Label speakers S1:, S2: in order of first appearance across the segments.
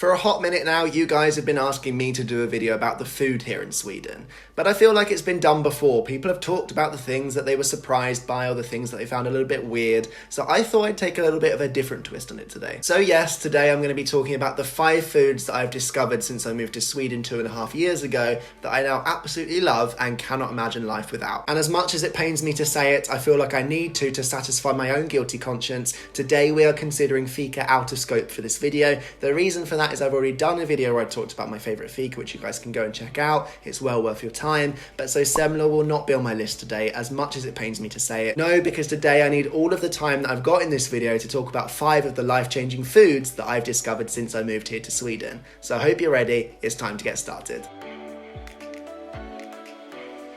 S1: For a hot minute now, you guys have been asking me to do a video about the food here in Sweden. But I feel like it's been done before. People have talked about the things that they were surprised by or the things that they found a little bit weird. So I thought I'd take a little bit of a different twist on it today. So yes, today I'm going to be talking about the 5 foods that I've discovered since I moved to Sweden 2.5 years ago that I now absolutely love and cannot imagine life without. And as much as it pains me to say it, I feel like I need to satisfy my own guilty conscience. Today we are considering fika out of scope for this video. The reason for that is I've already done a video where I talked about my favourite fika, which you guys can go and check out. It's well worth your time. But so semla will not be on my list today, as much as it pains me to say it. No, because today I need all of the time that I've got in this video to talk about 5 of the life-changing foods that I've discovered since I moved here to Sweden. So I hope you're ready. It's time to get started.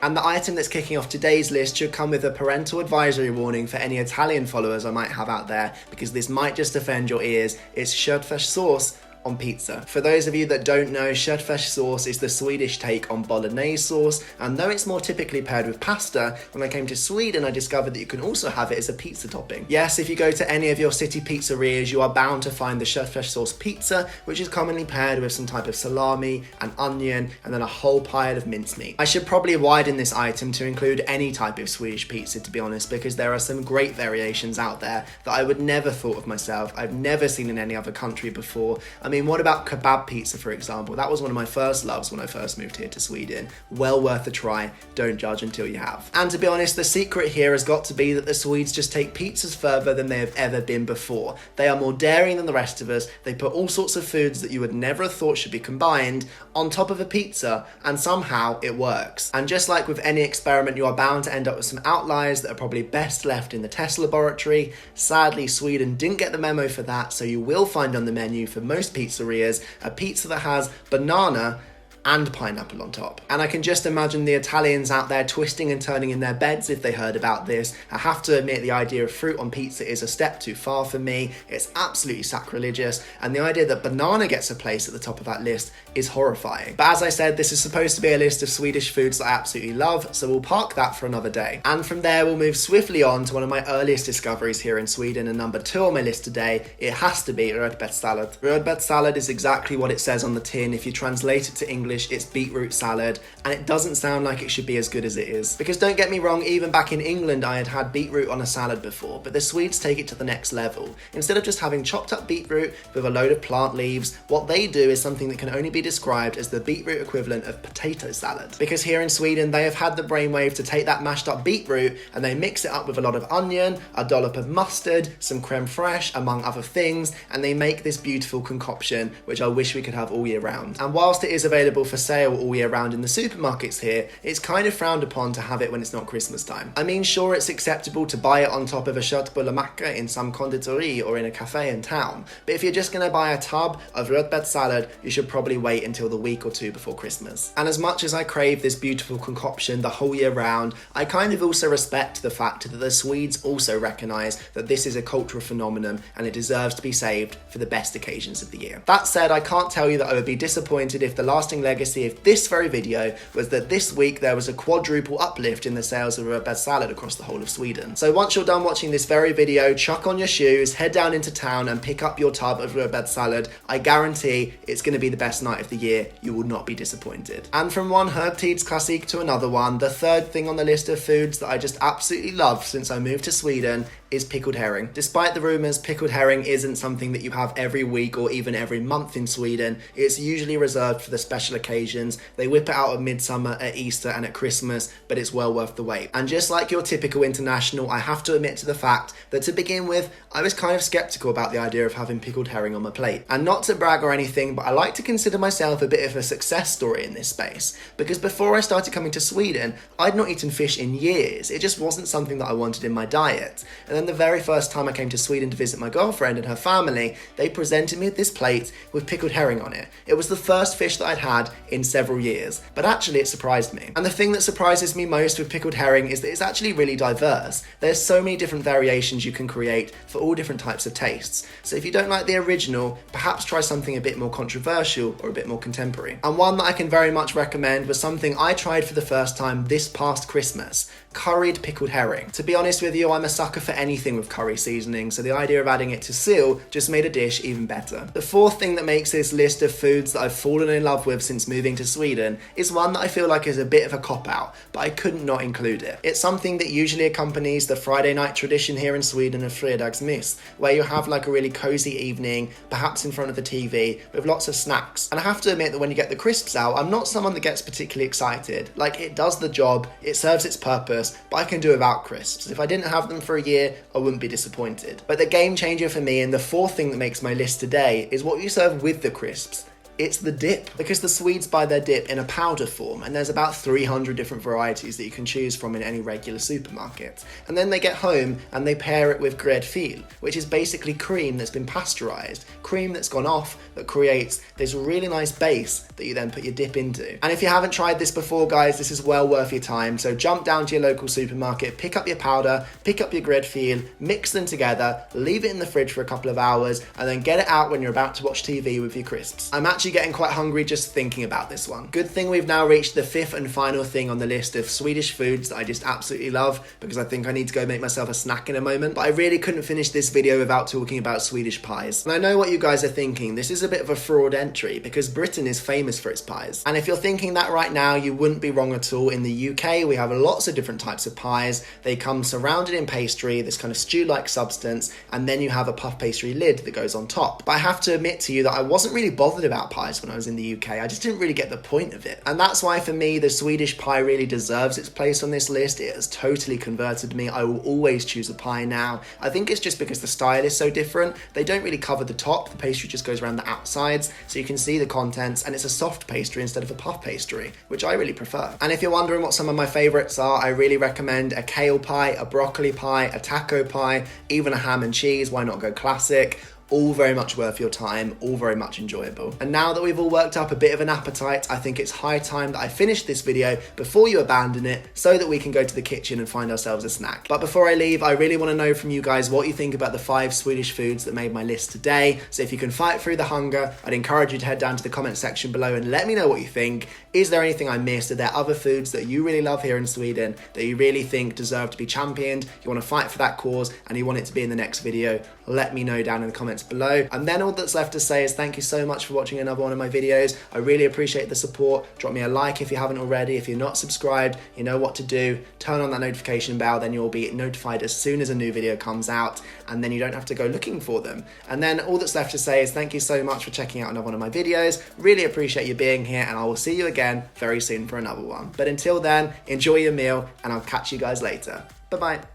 S1: And the item that's kicking off today's list should come with a parental advisory warning for any Italian followers I might have out there, because this might just offend your ears. It's Köttfärssås on pizza. For those of you that don't know, Köttfärssås is the Swedish take on bolognese sauce, and though it's more typically paired with pasta, when I came to Sweden I discovered that you can also have it as a pizza topping. Yes, if you go to any of your city pizzerias, you are bound to find the Köttfärssås pizza, which is commonly paired with some type of salami, an onion, and then a whole pile of mincemeat. I should probably widen this item to include any type of Swedish pizza, to be honest, because there are some great variations out there that I would never thought of myself. I've never seen in any other country before. I mean, what about kebab pizza, for example? That was one of my first loves when I first moved here to Sweden. Well worth a try. Don't judge until you have. And to be honest, the secret here has got to be that the Swedes just take pizzas further than they have ever been before. They are more daring than the rest of us. They put all sorts of foods that you would never have thought should be combined on top of a pizza, and somehow it works. And just like with any experiment, you are bound to end up with some outliers that are probably best left in the test laboratory. Sadly, Sweden didn't get the memo for that, so you will find on the menu for most pizzerias a pizza that has banana and pineapple on top. And I can just imagine the Italians out there twisting and turning in their beds if they heard about this. I have to admit, the idea of fruit on pizza is a step too far for me. It's absolutely sacrilegious, and the idea that banana gets a place at the top of that list is horrifying. But as I said, this is supposed to be a list of Swedish foods that I absolutely love, so we'll park that for another day. And from there, we'll move swiftly on to one of my earliest discoveries here in Sweden, and number 2 on my list today, it has to be Rödbetssallad. Rödbetssallad is exactly what it says on the tin. If you translate it to English, it's beetroot salad, and it doesn't sound like it should be as good as it is. Because don't get me wrong, even back in England I had beetroot on a salad before, but the Swedes take it to the next level. Instead of just having chopped up beetroot with a load of plant leaves, what they do is something that can only be described as the beetroot equivalent of potato salad. Because here in Sweden they have had the brainwave to take that mashed up beetroot and they mix it up with a lot of onion, a dollop of mustard, some creme fraiche, among other things, and they make this beautiful concoction which I wish we could have all year round. And whilst it is available for sale all year round in the supermarkets here, it's kind of frowned upon to have it when it's not Christmas time. I mean, sure, it's acceptable to buy it on top of a köttbullemacka in some konditori or in a cafe in town, but if you're just going to buy a tub of rödbetssallad, you should probably wait until the week or 2 before Christmas. And as much as I crave this beautiful concoction the whole year round, I kind of also respect the fact that the Swedes also recognise that this is a cultural phenomenon and it deserves to be saved for the best occasions of the year. That said, I can't tell you that I would be disappointed if the lasting legacy of this very video was that this week there was a quadruple uplift in the sales of Rydbergs across the whole of Sweden. So once you're done watching this very video, chuck on your shoes, head down into town and pick up your tub of Rydbergs. I guarantee it's going to be the best night of the year. You will not be disappointed. And from one högtidsklassik to another one, the third thing on the list of foods that I just absolutely love since I moved to Sweden is pickled herring. Despite the rumours, pickled herring isn't something that you have every week or even every month in Sweden. It's usually reserved for the special occasions. They whip it out at midsummer, at Easter and at Christmas, but it's well worth the wait. And just like your typical international, I have to admit to the fact that to begin with, I was kind of sceptical about the idea of having pickled herring on my plate. And not to brag or anything, but I like to consider myself a bit of a success story in this space. Because before I started coming to Sweden, I'd not eaten fish in years. It just wasn't something that I wanted in my diet. And then the very first time I came to Sweden to visit my girlfriend and her family, they presented me with this plate with pickled herring on it. It was the first fish that I'd had in several years, but actually it surprised me. And the thing that surprises me most with pickled herring is that it's actually really diverse. There's so many different variations you can create for all different types of tastes. So if you don't like the original, perhaps try something a bit more controversial or a bit more contemporary. And one that I can very much recommend was something I tried for the first time this past Christmas. curried pickled herring. To be honest with you, I'm a sucker for anything with curry seasoning, so the idea of adding it to seal just made a dish even better. The fourth thing that makes this list of foods that I've fallen in love with since moving to Sweden is one that I feel like is a bit of a cop-out, but I couldn't not include it. It's something that usually accompanies the Friday night tradition here in Sweden of Rydbergs Rödbetssallad, where you have like a really cozy evening, perhaps in front of the TV, with lots of snacks. And I have to admit that when you get the crisps out, I'm not someone that gets particularly excited. Like, it does the job, it serves its purpose, but I can do without crisps. If I didn't have them for a year, I wouldn't be disappointed. But the game changer for me, and the fourth thing that makes my list today, is what you serve with the crisps. It's the dip, because the Swedes buy their dip in a powder form, and there's about 300 different varieties that you can choose from in any regular supermarket. And then they get home and they pair it with gräddfil, which is basically cream that's been pasteurized, cream that's gone off, that creates this really nice base that you then put your dip into. And if you haven't tried this before, guys, this is well worth your time. So jump down to your local supermarket, pick up your powder, pick up your gräddfil, mix them together, leave it in the fridge for a couple of hours, and then get it out when you're about to watch TV with your crisps. I'm actually getting quite hungry just thinking about this one. Good thing we've now reached the fifth and final thing on the list of Swedish foods that I just absolutely love, because I think I need to go make myself a snack in a moment. But I really couldn't finish this video without talking about Swedish pies. And I know what you guys are thinking. This is a bit of a fraud entry because Britain is famous for its pies. And if you're thinking that right now, you wouldn't be wrong at all. In the UK, we have lots of different types of pies. They come surrounded in pastry, this kind of stew-like substance, and then you have a puff pastry lid that goes on top. But I have to admit to you that I wasn't really bothered about pies when I was in the UK. I just didn't really get the point of it. And that's why for me, the Swedish pie really deserves its place on this list. It has totally converted me. I will always choose a pie now. I think it's just because the style is so different. They don't really cover the top. The pastry just goes around the outsides, so you can see the contents, and it's a soft pastry instead of a puff pastry, which I really prefer. And if you're wondering what some of my favorites are, I really recommend a kale pie, a broccoli pie, a taco pie, even a ham and cheese. Why not go classic? All very much worth your time, all very much enjoyable. And now that we've all worked up a bit of an appetite, I think it's high time that I finish this video before you abandon it, so that we can go to the kitchen and find ourselves a snack. But before I leave, I really want to know from you guys what you think about the 5 Swedish foods that made my list today. So if you can fight through the hunger, I'd encourage you to head down to the comment section below and let me know what you think. Is there anything I missed? Are there other foods that you really love here in Sweden that you really think deserve to be championed? You want to fight for that cause and you want it to be in the next video? Let me know down in the comments below. And then all that's left to say is thank you so much for watching another one of my videos. I really appreciate the support. Drop me a like if you haven't already. If you're not subscribed, you know what to do. Turn on that notification bell, then you'll be notified as soon as a new video comes out, and then you don't have to go looking for them. And then all that's left to say is thank you so much for checking out another one of my videos. Really appreciate you being here, and I will see you again very soon for another one. But until then, enjoy your meal, and I'll catch you guys later. Bye-bye.